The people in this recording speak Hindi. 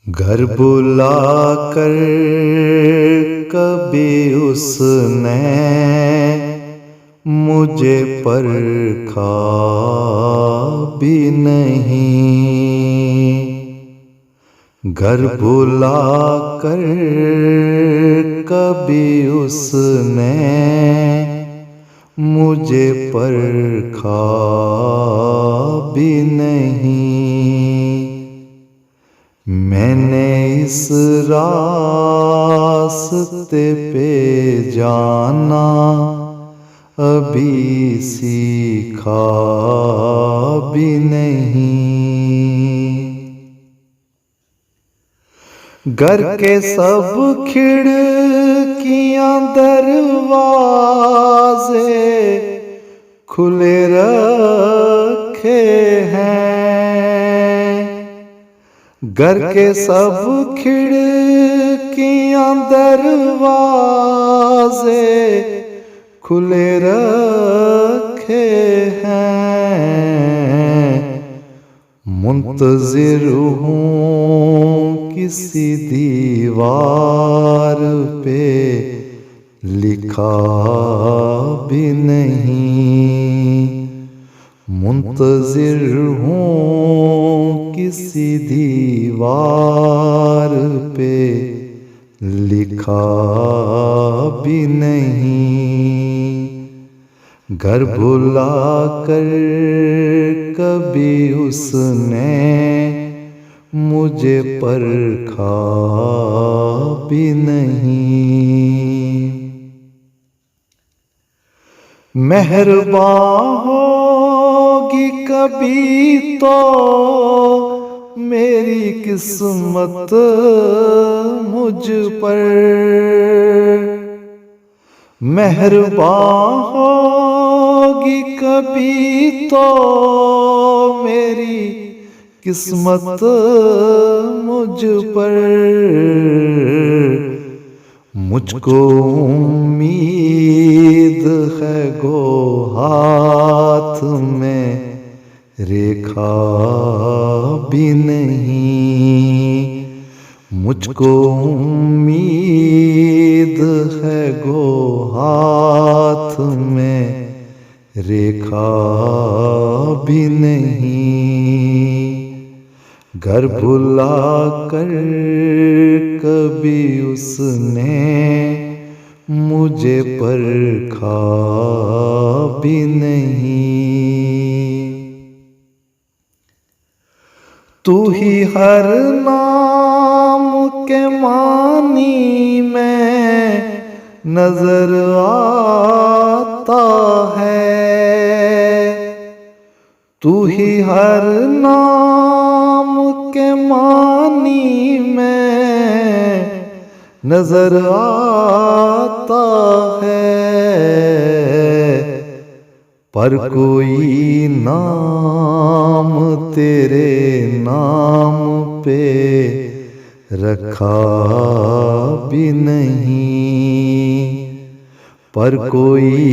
घर बुला कर कभी उसने मुझे परखा भी नहीं। घर बुला कर कभी उसने मुझे परखा भी नहीं। मैंने इस रास्ते पे जाना अभी सीखा भी नहीं। घर के सब खिड़कियां दरवाजे खुले रखे हैं। घर के सब खिड़कियां दरवाजे खुले रखे हैं। मुंतज़िर हूँ किसी दीवार पे लिखा भी नहीं। मुंतज़िर हूँ किसी दीवार पे लिखा भी नहीं। घर बुला कर कभी उसने मुझे परखा भी नहीं। मेहरबान होगी कभी तो मेरी किस्मत मुझ पर। मेहरबान होगी कभी तो मेरी किस्मत मुझ पर। मुझको उम्मीद है गो हाथ में रेखा भी नहीं। मुझको उम्मीद है गो हाथ में रेखा भी नहीं। घर बुला कर कभी उसने मुझे परखा भी नहीं। तू ही हर नाम के मानी में नजर आता है। तू ही हर नाम के मानी में नजर आता है। पर कोई नाम तेरे नाम पे रखा भी नहीं। पर कोई